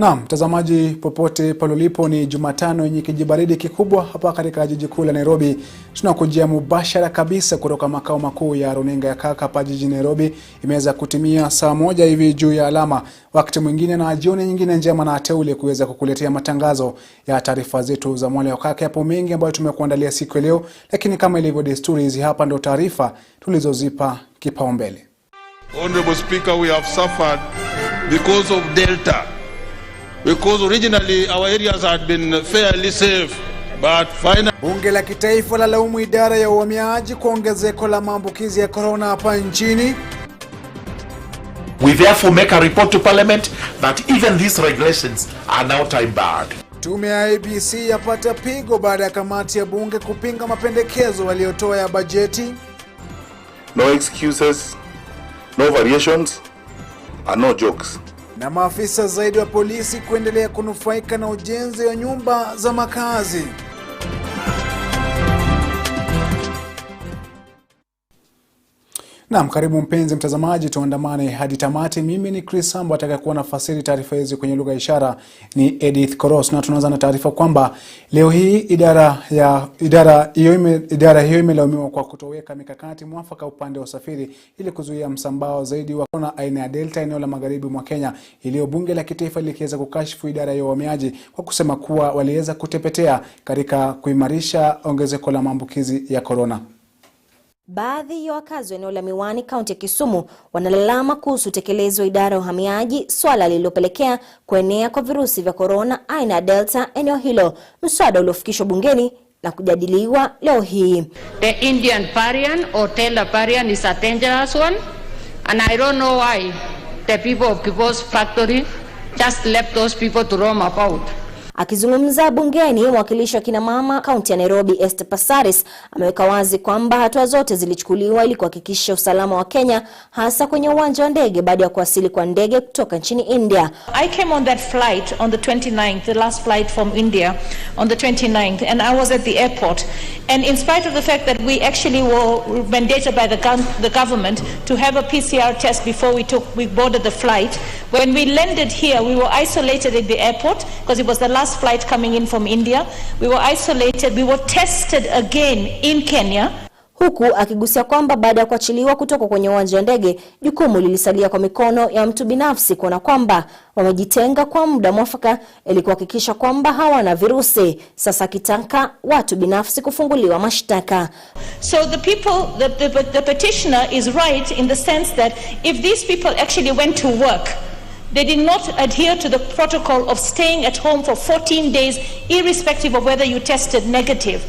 Naam, mtazamaji popote pale ulipo, ni Jumatano yenye kijibaridi kikubwa hapa katika jiji kuu la Nairobi. Tunakujia mubashara kabisa kutoka makao makuu ya runinga ya Kirk hapa jijini Nairobi. Imeweza kutimia saa 1 hivi juu ya alama. Wakati mwingine na jioni nyingine njema na teule kuweza kukuletea matangazo ya taarifa zetu za Mwale wa Kirk. Hapo mengi ambayo tumekuandalia siku ya leo, lakini kama ilivyo desturi, hizi hapa ndo taarifa tulizozipa kipaumbele. Honorable Speaker, we have suffered because of Delta. Because originally our areas had been fairly safe, but finally... Bunge la kitaifa la laumu idara ya uhamiaji kwa ongezeko la maambukizi ya corona hapa nchini. We therefore make a report to Parliament that even these regulations are now time barred. Tume ya ABC yapata pigo baada ya kamati ya bunge kupinga mapendekezo waliotoa ya bajeti. No excuses, no variations, and no jokes. Na maafisa zaidi wa polisi kuendelea kunufaika na ujenzi wa nyumba za makazi. Naam, karibu mpenzi mtazamaji, tuandamane hadi tamati. Mimi ni Chris Sambu, atakayekuwa nafasiri taarifa hizi kwenye lugha ya ishara ni Edith Koros. Na tunaanza na taarifa kwamba leo hii idara hiyo imelaumiwa kwa kutoweka mikakati mwafaka upande wa usafiri ili kuzuia msambao zaidi wa corona aina ya Delta eneo la magharibi mwa Kenya, iliyo bunge la kitaifa likiweza kukashifu idara ya uhamiaji kwa kusema kuwa waliweza kutepetea katika kuimarisha ongezeko la maambukizi ya corona. Baadhi ya wakazi wa eneo la Miwani, kaunti ya Kisumu, wanalalama kuhusu utekelezo wa idara ya uhamiaji, swala lililopelekea kuenea kwa virusi vya corona aina ya Delta eneo hilo. Mswada uliofikishwa bungeni na kujadiliwa leo hii. The Indian variant or Delta variant is a dangerous one, and I don't know why the people of Kibo's factory just left those people to roam about. Akizungumza bungeni, mwakilishi wa kina mama kaunti ya Nairobi Esther Passaris ameweka wazi kwamba hatua zote zilichukuliwa ili kuhakikisha usalama wa Kenya, hasa kwenye uwanja wa ndege baada ya kuwasili kwa ndege kutoka nchini India. I came on that flight on the 29th, the last flight from India on the 29th, and I was at the airport. And in spite of the fact that we actually were mandated by the government to have a PCR test before we boarded the flight, when we landed here, we were isolated at the airport because it was the last flight coming in from India. We were isolated, we were tested again in Kenya. Huku akigusia kwamba baada ya kuachiliwa kutoka kwenye uwanja wa ndege, jukumu lilisalia kwa mikono ya mtu binafsi kuona kwamba wamejitenga kwa muda mwafaka ili kuhakikisha kwamba hawana virusi. Sasa kitaka watu binafsi kufunguliwa mashtaka. So the petitioner is right in the sense that if these people actually went to work, they did not adhere to the protocol of staying at home for 14 days, irrespective of whether you tested negative,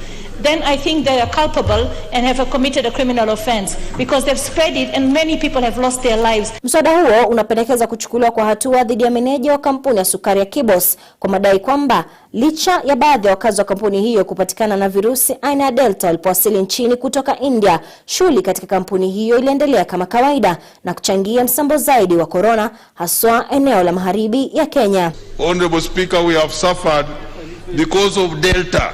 then I think they are culpable and have committed a criminal offense because they've spread it and many people have lost their lives. Mswada huo unapendekeza kuchukuliwa kwa hatua dhidi ya meneja wa kampuni ya sukari ya Kibos kwa madai kwamba licha ya baadhi ya wakazi wa kampuni hiyo kupatikana na virusi aina ya Delta walipowasili nchini kutoka India, shughuli katika kampuni hiyo iliendelea kama kawaida na kuchangia msambo zaidi wa corona, haswa eneo la magharibi ya Kenya. Honorable Speaker, we have suffered because of Delta.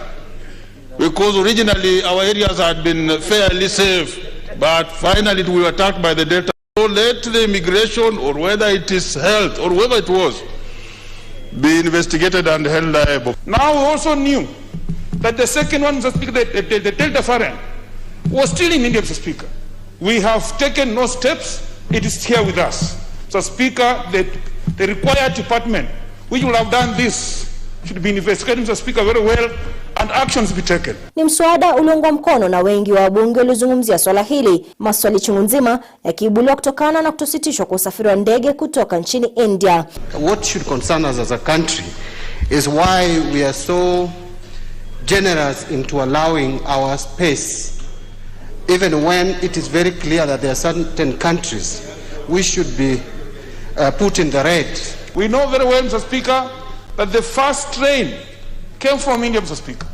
Because originally our areas had been fairly safe, but finally we were attacked by the Delta. So let the immigration, or whether it is health, or whoever it was, be investigated and held liable. Now we also knew that the second one, Mr. Speaker, the Delta variant, was still in India, Mr. Speaker. We have taken no steps. It is here with us. So, Speaker, the required department, which will have done this, should be investigated, Mr. Speaker, very well, and actions be taken. Ni mswada uliungwa mkono na wengi wa wabunge waliozungumzia swala hili, maswali chungu nzima yakiibuliwa kutokana na kutositishwa kwa usafiri wa ndege kutoka nchini India. What should concern us as a country is why we are so generous into allowing our space, even when it is very clear that there are certain countries we should be put in the red. We know very well, Mr. Speaker, that the first train came from India, Mr. Speaker.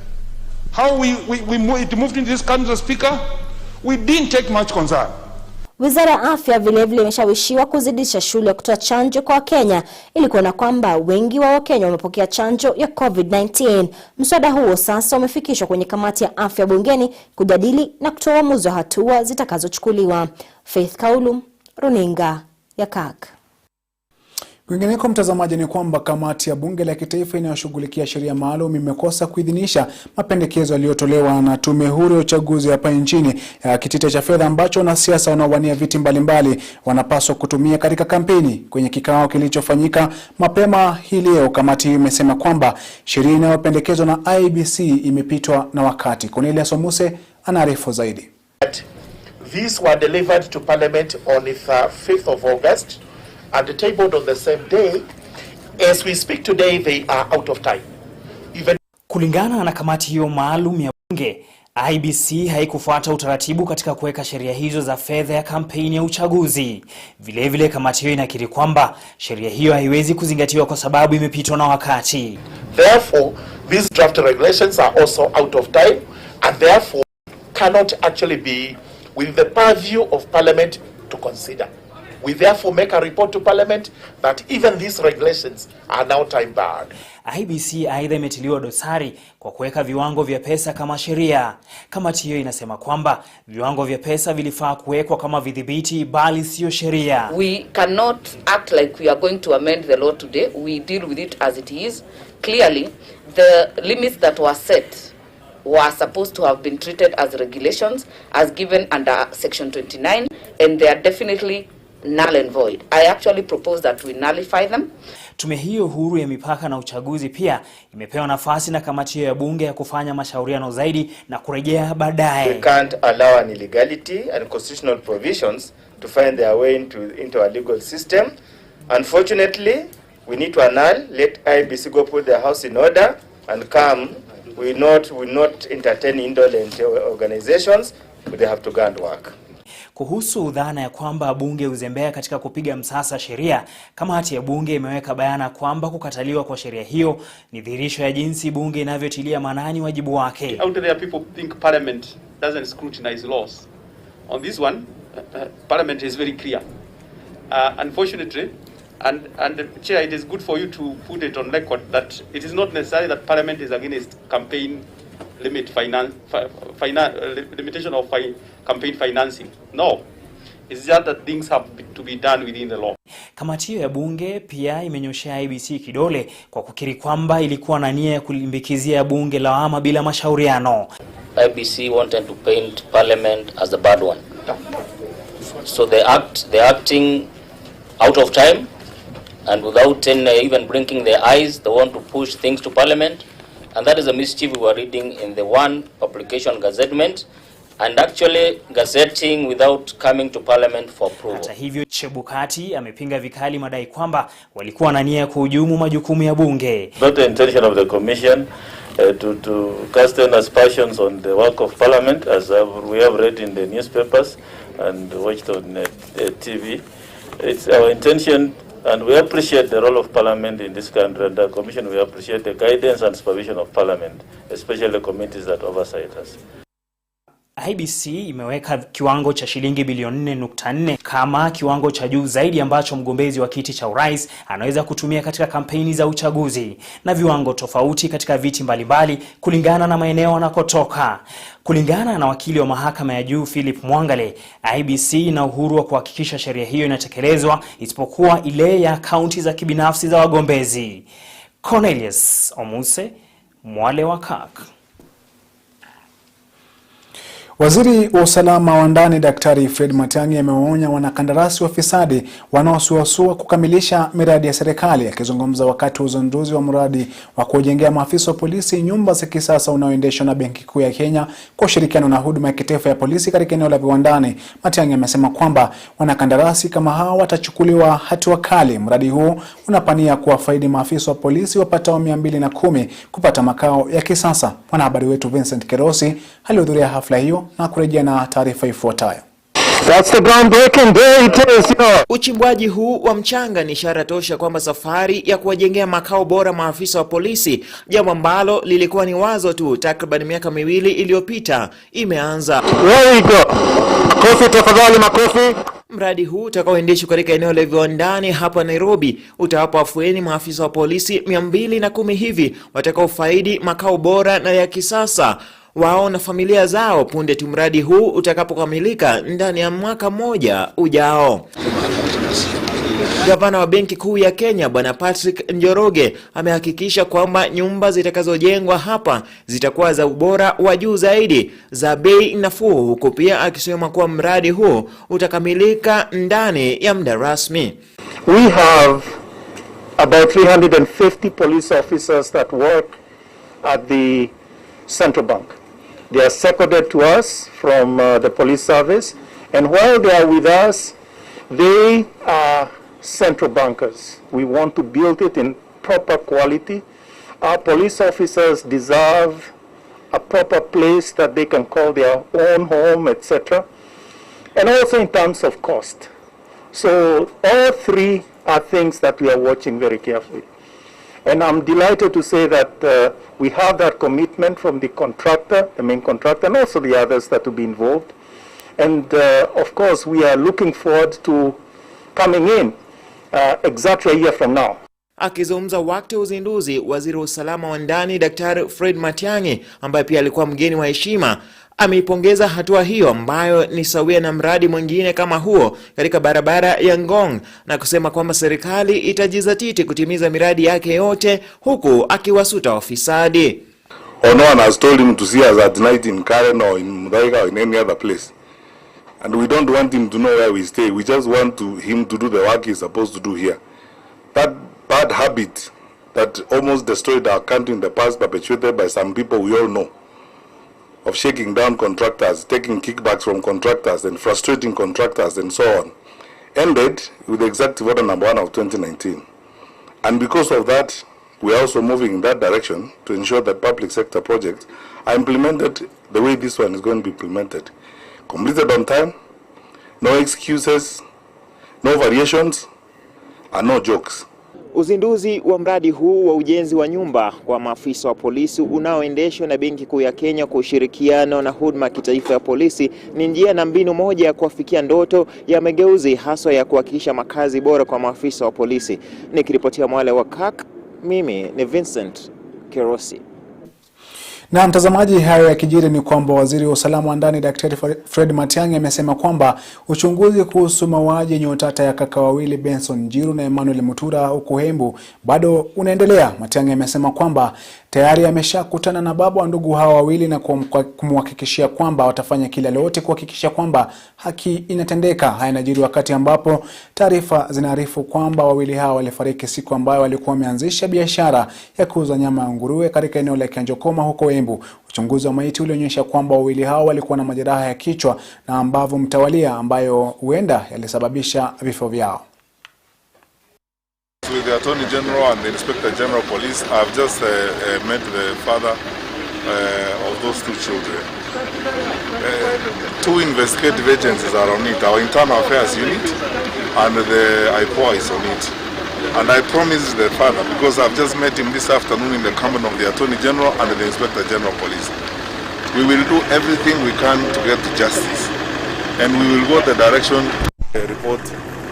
How it moved into this country, Mr. Speaker, we didn't take much concern. Wizara ya Afya vilevile imeshawishiwa kuzidisha shule ya kutoa chanjo kwa Kenya ili kuona kwamba wengi wa Wakenya wamepokea chanjo ya COVID-19. Mswada huo sasa umefikishwa kwenye kamati ya afya bungeni kujadili na kutoa uamuzi wa hatua zitakazochukuliwa. Faith Kaulu, runinga ya Kirk. Kwingineko mtazamaji, ni kwamba kamati ya bunge la kitaifa inayoshughulikia sheria maalum imekosa kuidhinisha mapendekezo yaliyotolewa na tume huru ya uchaguzi hapa nchini ya kitita cha fedha ambacho wanasiasa wanaowania viti mbalimbali wanapaswa kutumia katika kampeni. Kwenye kikao kilichofanyika mapema hii leo, kamati hii imesema kwamba sheria inayopendekezwa na IEBC imepitwa na wakati. Cornelia Somuse anaarifu zaidi. These were delivered to Parliament on the 5th of August and tabled on the same day. As we speak today, they are out of time. Kulingana na kamati hiyo maalum ya bunge, IEBC haikufuata utaratibu katika kuweka sheria hizo za fedha ya kampeni ya uchaguzi. Vilevile kamati hiyo inakiri kwamba sheria hiyo haiwezi kuzingatiwa kwa sababu imepitwa na wakati. Therefore, these draft regulations are also out of time and therefore cannot actually be with the purview of Parliament to consider. We therefore make a report to Parliament that even these regulations are now time barred. IEBC aidha imetiliwa dosari kwa kuweka viwango vya pesa kama sheria. Kamati hiyo inasema kwamba viwango vya pesa vilifaa kuwekwa kama vidhibiti bali sio sheria. We cannot act like we are going to amend the law today. We deal with it as it is. Clearly, the limits that were set were supposed to have been treated as regulations as given under Section 29, and they are definitely null and void. I actually propose that we nullify them. Tume hiyo huru ya mipaka na uchaguzi pia imepewa nafasi na kamati hiyo ya bunge ya kufanya mashauriano zaidi na kurejea baadaye. We can't allow an illegality and constitutional provisions to find their way into our legal system. Unfortunately, we need to annul, let IEBC go put their house in order and come. We will not entertain indolent organizations, but they have to go and work. Kuhusu dhana ya kwamba bunge uzembea katika kupiga msasa sheria, kamati ya bunge imeweka bayana kwamba kukataliwa kwa sheria hiyo ni dhihirisho ya jinsi bunge inavyotilia maanani wajibu wake. Out there people think Parliament doesn't scrutinize laws. On this one, Parliament is very clear. Unfortunately, and Chair, it is good for you to put it on record that it is not necessary that Parliament is against campaign limitation of campaign financing. No, it's just that things have to be done within the law. Kamati hiyo ya bunge pia imenyoshea IEBC kidole kwa kukiri kwamba ilikuwa na nia ya kulimbikizia bunge lawama bila mashauriano. IEBC wanted to paint Parliament as the bad one. So they're acting out of time and without even blinking their eyes. They want to push things to Parliament. And that is a mischief we were reading in the one publication gazettement and actually gazetting without coming to Parliament for approval. Hata hivyo, Chebukati amepinga vikali madai kwamba walikuwa na nia ya kuhujumu majukumu ya bunge. Not the intention of the commission to cast any aspersions on the work of Parliament, as we have read in the newspapers and watched on TV. It's our intention, and we appreciate the role of Parliament in this country, and the Commission, we appreciate the guidance and supervision of Parliament, especially the committees that oversight us. IEBC imeweka kiwango cha shilingi bilioni 4.4 kama kiwango cha juu zaidi ambacho mgombezi wa kiti cha urais anaweza kutumia katika kampeni za uchaguzi, na viwango tofauti katika viti mbalimbali kulingana na maeneo anakotoka. Kulingana na wakili wa mahakama ya juu Philip Mwale, IEBC ina uhuru wa kuhakikisha sheria hiyo inatekelezwa isipokuwa ile ya kaunti za kibinafsi za wagombezi. Cornelius Omuse, Mwale wa Kirk. Waziri wa usalama wa ndani Daktari Fred Matiang'i amewaonya wanakandarasi wafisadi wanaosuasua kukamilisha miradi ya serikali. Akizungumza wakati wa uzinduzi wa mradi wa kujengea maafisa wa polisi nyumba za kisasa unaoendeshwa na Benki Kuu ya Kenya kwa ushirikiano na huduma ya kitaifa ya polisi katika eneo la Viwandani, Matiang'i amesema kwamba wanakandarasi kama hao watachukuliwa hatua kali. Mradi huu unapania kuwafaidi maafisa wa polisi wapatao 210 kupata makao ya kisasa. Mwanahabari wetu Vincent Kerosi alihudhuria hafla hiyo na kurejea na taarifa ifuatayo. That's the groundbreaking day it is, Uchimbwaji huu wa mchanga ni ishara tosha kwamba safari ya kuwajengea makao bora maafisa wa polisi, jambo ambalo lilikuwa ni wazo tu takriban miaka 2 iliyopita, imeanza. There we go. Makofi tafadhali, makofi. Mradi huu utakaoendeshwa katika eneo la Viwandani hapa Nairobi utawapa afueni maafisa wa polisi 210 hivi watakaofaidi makao bora na ya kisasa wao na familia zao punde tu mradi huu utakapokamilika ndani ya mwaka mmoja ujao. Gavana wa Benki Kuu ya Kenya Bwana Patrick Njoroge amehakikisha kwamba nyumba zitakazojengwa hapa zitakuwa za ubora wa juu zaidi, za bei nafuu, huku pia akisema kuwa mradi huu utakamilika ndani ya muda rasmi. We have about 350 police officers that work at the central bank. They are seconded to us from the police service, and while they are with us, they are central bankers. We want to build it in proper quality. Our police officers deserve a proper place that they can call their own home, etc. And also in terms of cost. So all three are things that we are watching very carefully. And I'm delighted to say that we have that commitment from the contractor, the main contractor, and also the others that will be involved. And of course, we are looking forward to coming in exactly a year from now. Akizungumza wakati uzinduzi, waziri wa usalama wa ndani Daktari Fred Matiang'i, ambaye pia alikuwa mgeni wa heshima, ameipongeza hatua hiyo ambayo ni sawia na mradi mwingine kama huo katika barabara ya Ngong, na kusema kwamba serikali itajizatiti kutimiza miradi yake yote, huku akiwasuta wafisadi. No one has told him to see us at night in Karen or in Muthaiga or in any other place. And we don't want him to know where we stay. We just want him to do the work he's supposed to do here. That bad habit that almost destroyed our country in the past, perpetuated by some people we all know, of shaking down contractors, taking kickbacks from contractors and frustrating contractors and so on, ended with the executive order number 1 of 2019. And because of that, we are also moving in that direction to ensure that public sector projects are implemented the way this one is going to be implemented. Completed on time, no excuses, no variations, and no jokes. Uzinduzi wa mradi huu wa ujenzi wa nyumba kwa maafisa wa polisi unaoendeshwa na Benki Kuu ya Kenya kwa ushirikiano na huduma kitaifa ya polisi ni njia na mbinu moja ya kuafikia ndoto ya mageuzi, haswa ya kuhakikisha makazi bora kwa maafisa wa polisi. Nikiripotia Mwale wa Kirk, mimi ni Vincent Kerosi. Na mtazamaji, hayo yakijiri ni kwamba waziri wa usalama wa ndani Daktari Fred Matiang'i amesema kwamba uchunguzi kuhusu mauaji yenye utata ya kaka wawili Benson Njiru na Emmanuel Mutura huko Embu bado unaendelea. Matiang'i amesema kwamba tayari ameshakutana na baba wa ndugu hawa wawili na kumhakikishia kwamba watafanya kila lolote kuhakikisha kwamba haki inatendeka. Haya yanajiri wakati ambapo taarifa zinaarifu kwamba wawili hawa walifariki siku ambayo walikuwa wameanzisha biashara ya kuuza nyama ya nguruwe katika eneo la Kianjokoma huko Embu. Uchunguzi wa maiti ulionyesha kwamba wawili hao walikuwa na majeraha ya kichwa na ambavyo mtawalia ambayo huenda yalisababisha vifo vyao. With the Attorney General and the Inspector General Police, I've just met the father of those two children. Two investigative agencies are on it, our Internal Affairs Unit and the IPOA is on it. And I promised the father, because I've just met him this afternoon in the command of the Attorney General and the Inspector General Police, we will do everything we can to get to justice. And we will go the direction the report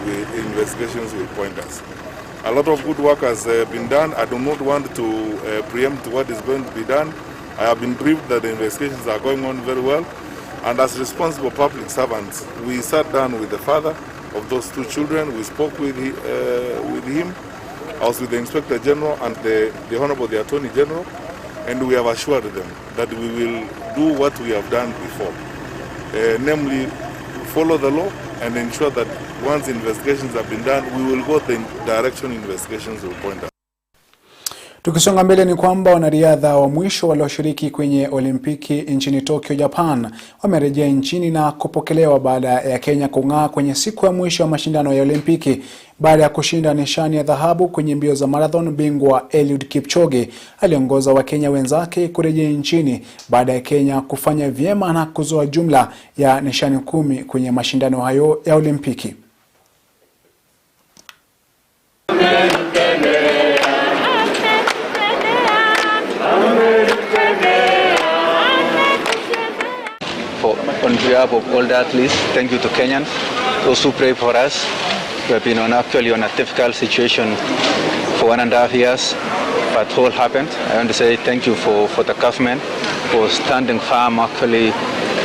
with investigations will point us. A lot of good work has been done. I do not want to preempt what is going to be done. I have been briefed that the investigations are going on very well. And as responsible public servants, we sat down with the father of those two children. We spoke with him. I was with the Inspector General and the Honorable the Attorney General. And we have assured them that we will do what we have done before. Namely, follow the law and ensure that once investigations have been done, we will go the direction investigations will point out. Tukisonga mbele ni kwamba wanariadha wa mwisho walioshiriki kwenye Olimpiki nchini Tokyo, Japan wamerejea nchini na kupokelewa baada ya Kenya kung'aa kwenye siku ya mwisho ya mashindano ya Olimpiki. Baada ya kushinda nishani ya dhahabu kwenye mbio za marathon, bingwa Eliud Kipchoge aliongoza Wakenya wenzake kurejea nchini baada ya Kenya kufanya vyema na kuzoa jumla ya nishani 10 kwenye mashindano hayo ya Olimpiki. On behalf of all the athletes, thank you to Kenyans, those who pray for us. We have been actually on a difficult situation for 1.5 years, but all happened. I want to say thank you for the government for standing firm actually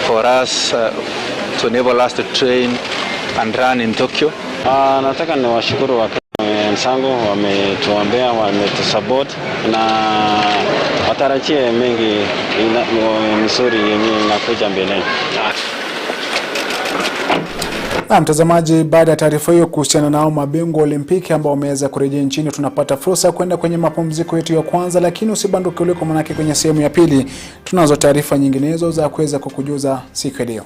for us to enable us to train and run in Tokyo. Nataka niwashukuru wenzangu, wametuombea, wametusupport na watarajie mengi mzuri yenye inakuja mbeleni. Na mtazamaji, baada ya taarifa hiyo kuhusiana nao mabingwa Olimpiki ambao wameweza kurejea nchini, tunapata fursa kwenda kwenye mapumziko yetu ya kwanza, lakini usibanduke uliko, manake kwenye sehemu ya pili tunazo taarifa nyinginezo za kuweza kukujuza siku ya leo.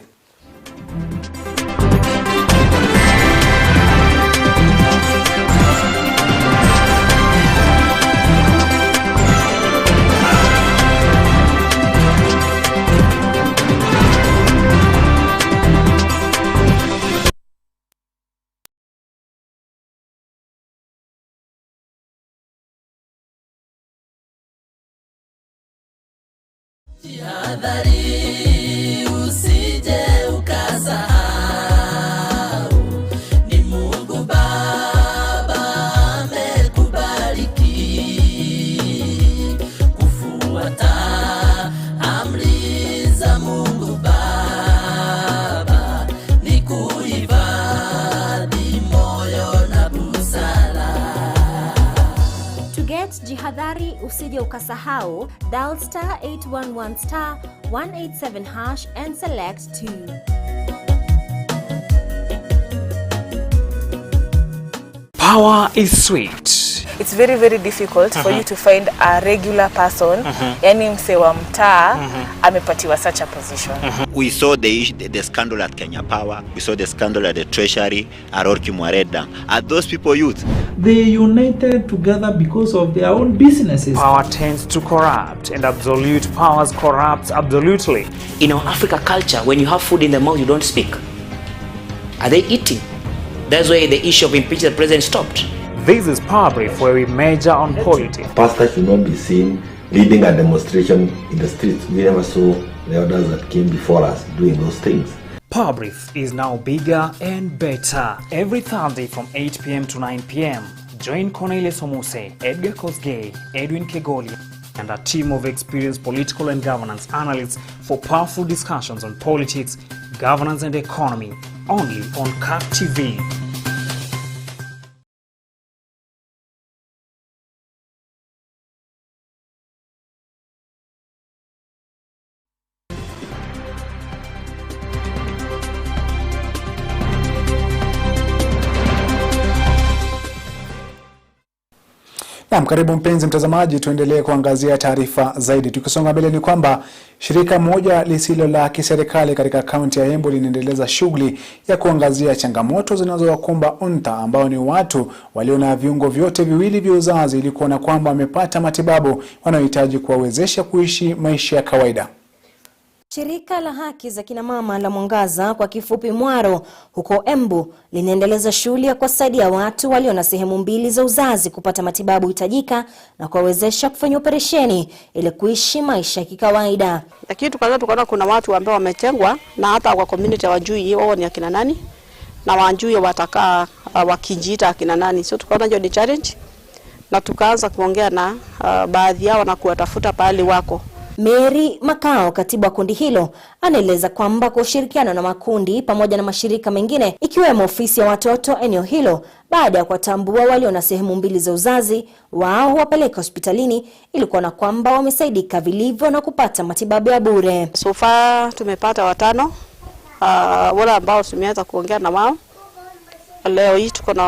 Jihadhari usije ukasahau, ni Mungu Baba amekubariki kufuata amri za Mungu Baba, ni kuhifadhi moyo na busara. To get jihadhari usije ukasahau, dial *811*187# and select 2. Power is sweet. It's very, very difficult for you to find a regular person, yani mse wa mtaa, amepatiwa such a position. We saw the scandal at Kenya Power, we saw the scandal at the Treasury, at Mwale. Are those people youth? They united together because of their own businesses. Power tends to corrupt, and absolute powers corrupt absolutely. In our Africa culture, when you have food in the mouth, you don't speak. Are they eating? That's why the issue of impeaching the president stopped. This is Power Brief, where we measure on politics. Pastors should not be seen leading a demonstration in the streets. We never saw the others that came before us doing those things. Power Brief is now bigger and better. Every Thursday from 8 p.m. to 9 p.m. Join Cornelius Omuse, Edgar Kosgei, Edwin Kegoli, and a team of experienced political and governance analysts for powerful discussions on politics, governance and economy, only on Kirk TV. Naam, karibu mpenzi mtazamaji, tuendelee kuangazia taarifa zaidi. Tukisonga mbele ni kwamba shirika moja lisilo la kiserikali katika kaunti ya Embu linaendeleza shughuli ya kuangazia changamoto zinazowakumba unta ambao ni watu walio na viungo vyote viwili vya uzazi ili kuona kwamba wamepata matibabu wanayohitaji kuwawezesha kuishi maisha ya kawaida. Shirika la haki za kina mama la Mwangaza, kwa kifupi Mwaro, huko Embu linaendeleza shughuli ya kuwasaidia watu walio na sehemu mbili za uzazi kupata matibabu hitajika na kuwawezesha kufanya operesheni ili kuishi maisha ya kikawaida. Lakini tukaona kuna watu ambao wametengwa na hata kwa community wajui wao ni akina nani na wajui watakaa wakijiita akina nani. So tukaona hiyo ni challenge na tukaanza kuongea na baadhi yao na kuwatafuta pale wako. Mary Makao, katibu wa kundi hilo, anaeleza kwamba kwa ushirikiano na makundi pamoja na mashirika mengine ikiwemo ofisi ya watoto eneo hilo, baada ya kuwatambua walio na sehemu mbili za uzazi, wao huwapeleka hospitalini ili kuona kwamba wamesaidika vilivyo na kupata matibabu ya bure. So far tumepata 5 wale ambao tumeanza kuongea na wao. Leo hii tuko na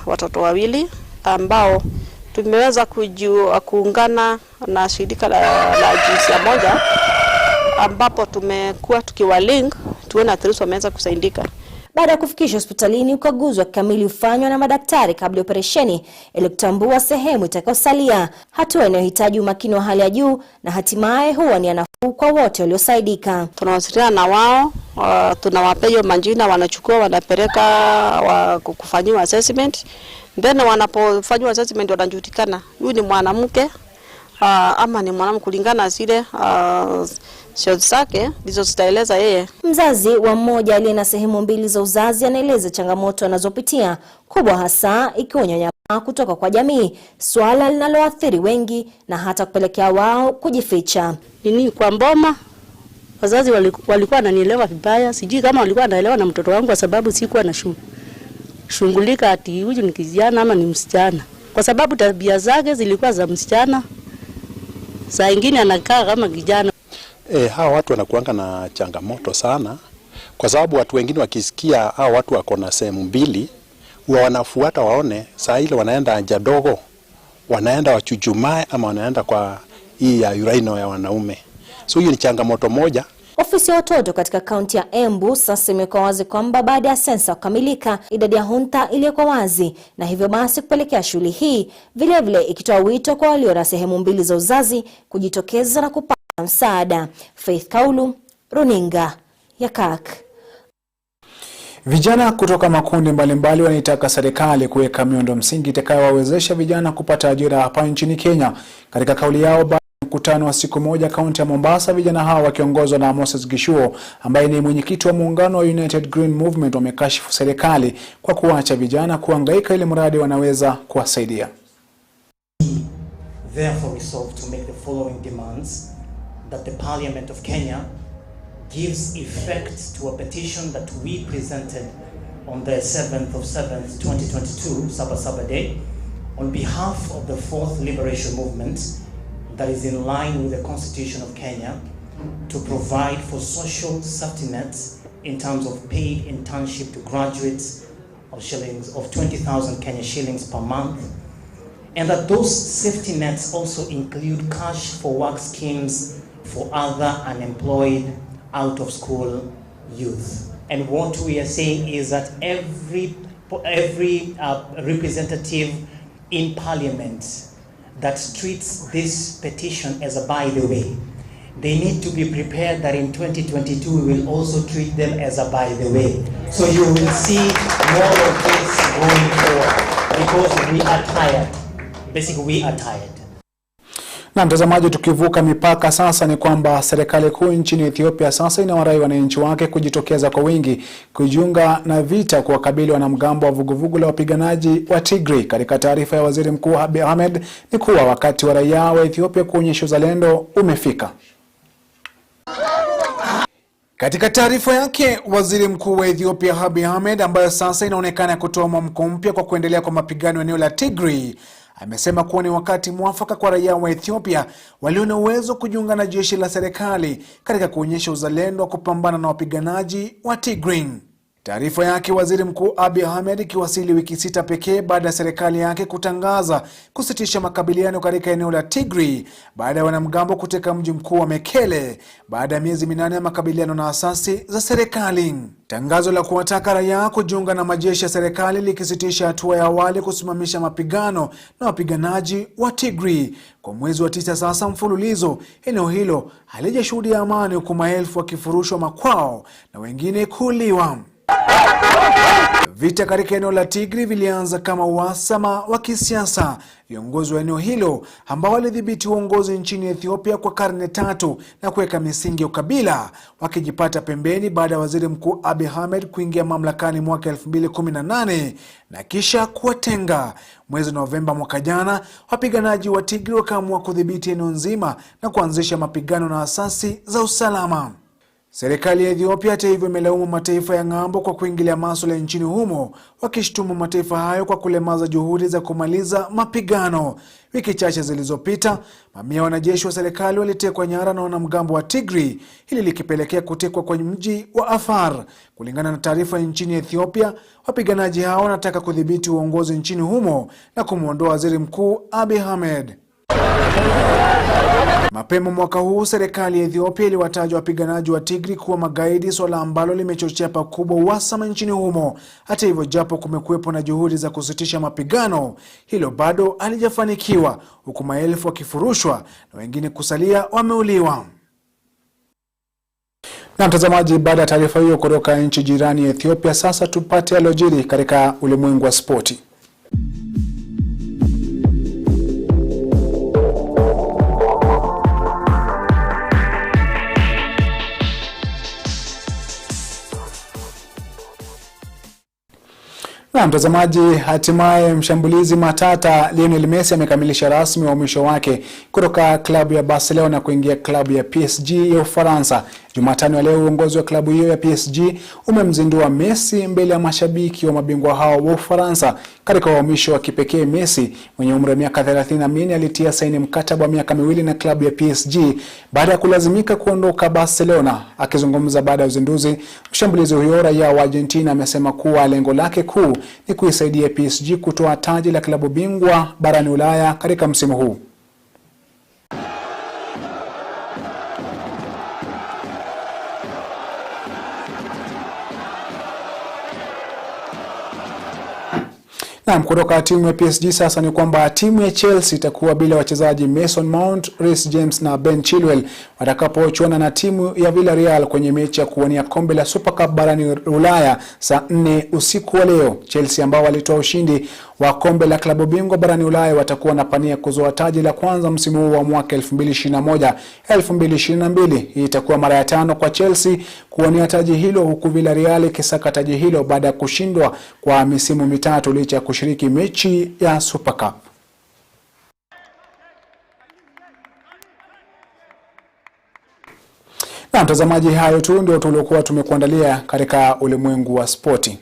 watoto 2 ambao tumeweza kuungana na shirika la jinsia moja ambapo tumekuwa tukiwalink tuone at least wameweza kusaidika. Baada ya kufikishwa hospitalini, ukaguzi wa kamili ufanywa na madaktari kabla ya operesheni ili kutambua sehemu itakayosalia, hatua inayohitaji umakini wa hali ya juu na hatimaye huwa ni nafuu kwa wote waliosaidika. Tunawasiliana na wao, tunawapea majina, wanachukua wanapeleka kufanyiwa assessment. Then wanapofanywa assessment wanajulikana huyu ni mwanamke ama ni mwanamke kulingana zile sio zake ndizo zitaeleza yeye. Mzazi wa mmoja aliye na sehemu mbili za uzazi anaeleza changamoto anazopitia, kubwa hasa ikiwa unyanyapaa kutoka kwa jamii, swala linaloathiri wengi na hata kupelekea wao kujificha. Nini kwa mboma wazazi walikuwa wananielewa vibaya, sijui kama walikuwa wanaelewa na mtoto wangu kwa sababu sikuwa na shughulika ati huyu ni kijana ama ni msichana, kwa sababu tabia zake zilikuwa za msichana, saa nyingine anakaa kama kijana. Hawa watu wanakuanga na changamoto sana, kwa sababu watu wengine wakisikia hawa watu wako na sehemu mbili, huwa wanafuata waone saa ile wanaenda haja dogo, wanaenda wachuchumae ama wanaenda kwa hii ya uraino ya wanaume. So hiyo ni changamoto moja. Ofisi ya watoto katika kaunti ya Embu sasa imekuwa wazi kwamba baada ya sensa kukamilika, idadi ya hunta ilikuwa wazi, na hivyo basi kupelekea shughuli hii vilevile ikitoa wito kwa walio na sehemu mbili za uzazi kujitokeza na kupata msaada. Faith Kaulu, Runinga ya Kirk. Vijana kutoka makundi mbalimbali wanaitaka serikali kuweka miundo msingi itakayowawezesha vijana kupata ajira hapa nchini Kenya. Katika kauli yao baada ya mkutano wa siku moja kaunti ya Mombasa, vijana hao wakiongozwa na Moses Gishuo ambaye ni mwenyekiti wa muungano wa United Green Movement wamekashifu serikali kwa kuacha vijana kuhangaika ili mradi wanaweza kuwasaidia. Therefore resolved to make the following demands: that the Parliament of Kenya gives effect to a petition that we presented on the 7th of 7th, 2022, Sabasaba Day, on behalf of the Fourth Liberation Movement, that is in line with the Constitution of Kenya, to provide for social safety nets in terms of paid internship to graduates of 20,000 Kenya shillings per month, and that those safety nets also include cash for work schemes for other unemployed out-of-school youth. And what we are saying is that every representative in Parliament that treats this petition as a by the way, they need to be prepared that in 2022 we will also treat them as a by the way. So you will see more of this going forward, because we are tired. Basically, we are tired. Na mtazamaji, tukivuka mipaka sasa ni kwamba serikali kuu nchini Ethiopia sasa inawarai wananchi wake kujitokeza kwa wingi kujiunga na vita kuwakabili wanamgambo wa vuguvugu la wapiganaji wa Tigray. Katika taarifa ya Waziri Mkuu Abiy Ahmed ni kuwa wakati wa raia wa Ethiopia kuonyesha uzalendo umefika. Katika taarifa yake, Waziri Mkuu wa Ethiopia Abiy Ahmed, ambayo sasa inaonekana kutoa mwamko mpya kwa kuendelea kwa mapigano eneo la Tigray, amesema kuwa ni wakati mwafaka kwa raia wa Ethiopia walio na uwezo kujiunga na jeshi la serikali katika kuonyesha uzalendo wa kupambana na wapiganaji wa Tigray. Taarifa yake Waziri Mkuu Abiy Ahmed ikiwasili wiki 6 pekee baada ya serikali yake kutangaza kusitisha makabiliano katika eneo la Tigray baada ya wanamgambo kuteka mji mkuu wa Mekele baada ya miezi 8 ya makabiliano na asasi za serikali. Tangazo la kuwataka raia kujiunga na majeshi ya serikali likisitisha hatua ya awali kusimamisha mapigano na wapiganaji wa Tigray kwa mwezi wa 9 sasa mfululizo. Eneo hilo halijashuhudia amani, huku maelfu wakifurushwa makwao na wengine kuuliwa. Vita katika eneo la Tigray vilianza kama uhasama wa kisiasa. Viongozi wa eneo hilo ambao walidhibiti uongozi nchini Ethiopia kwa karne 3 na kuweka misingi ya ukabila wakijipata pembeni baada ya Waziri Mkuu Abiy Ahmed kuingia mamlakani mwaka 2018 na kisha kuwatenga. Mwezi Novemba mwaka jana, wapiganaji wa Tigray wakaamua kudhibiti eneo nzima na kuanzisha mapigano na asasi za usalama. Serikali ya Ethiopia hata hivyo imelaumu mataifa ya ng'ambo kwa kuingilia masuala nchini humo, wakishtumu mataifa hayo kwa kulemaza juhudi za kumaliza mapigano. Wiki chache zilizopita, mamia wanajeshi wa serikali walitekwa nyara na wanamgambo wa Tigray, hili likipelekea kutekwa kwenye mji wa Afar. Kulingana na taarifa nchini Ethiopia, wapiganaji hao wanataka kudhibiti uongozi nchini humo na kumwondoa Waziri Mkuu Abiy Ahmed. Mapema mwaka huu serikali ya Ethiopia iliwataja wapiganaji wa Tigray kuwa magaidi, swala ambalo limechochea pakubwa uhasama nchini humo. Hata hivyo, japo kumekuwepo na juhudi za kusitisha mapigano, hilo bado halijafanikiwa, huku maelfu wakifurushwa na wengine kusalia wameuliwa. Na mtazamaji, baada ya taarifa hiyo kutoka nchi jirani ya Ethiopia, sasa tupate yaliyojiri katika ulimwengu wa spoti. Na mtazamaji, hatimaye mshambulizi matata Lionel Messi amekamilisha rasmi uhamisho wake kutoka klabu ya Barcelona kuingia klabu ya PSG ya Ufaransa. Jumatano ya leo uongozi wa klabu hiyo ya PSG umemzindua Messi mbele ya mashabiki wa mabingwa hao wa Ufaransa. Katika uhamisho wa kipekee, Messi mwenye umri wa miaka 34 alitia saini mkataba wa miaka 2 na klabu ya PSG baada ya kulazimika kuondoka Barcelona. Akizungumza baada ya uzinduzi, mshambulizi huyo raia wa Argentina amesema kuwa lengo lake kuu ni kuisaidia PSG kutoa taji la klabu bingwa barani Ulaya katika msimu huu. Na kutoka timu ya PSG sasa ni kwamba timu ya Chelsea itakuwa bila wachezaji Mason Mount, Reece James na Ben Chilwell watakapochuana na timu ya Villarreal kwenye mechi ya kuwania kombe la Super Cup barani Ulaya saa 4 usiku wa leo. Chelsea ambao walitoa ushindi wa kombe la klabu bingwa barani Ulaya watakuwa na pania kuzoa taji la kwanza msimu huu wa mwaka 2021-2022. Hii itakuwa mara ya 5 kwa Chelsea kuwania taji hilo, huku Villarreal ikisaka taji hilo baada ya kushindwa kwa misimu mitatu licha ya kushiriki mechi ya Super Cup. Na mtazamaji, hayo tu ndio tuliokuwa tumekuandalia katika ulimwengu wa spoti.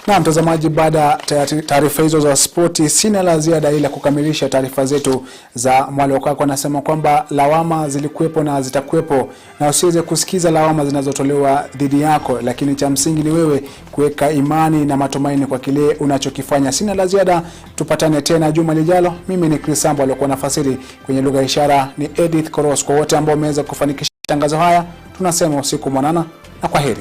Na mtazamaji, baada ya taarifa hizo za spoti, sina la ziada ila kukamilisha taarifa zetu za Mwale. Anasema kwamba lawama zilikuwepo na zitakuwepo, na usiweze kusikiza lawama zinazotolewa dhidi yako, lakini cha msingi ni wewe kuweka imani na matumaini kwa kile unachokifanya. Sina la ziada, tupatane tena juma lijalo. Mimi ni Chris Sambu, alikuwa nafasiri kwenye lugha ya ishara ni Edith Koros. Kwa wote ambao wameweza kufanikisha tangazo haya, tunasema usiku mwanana na kwaheri.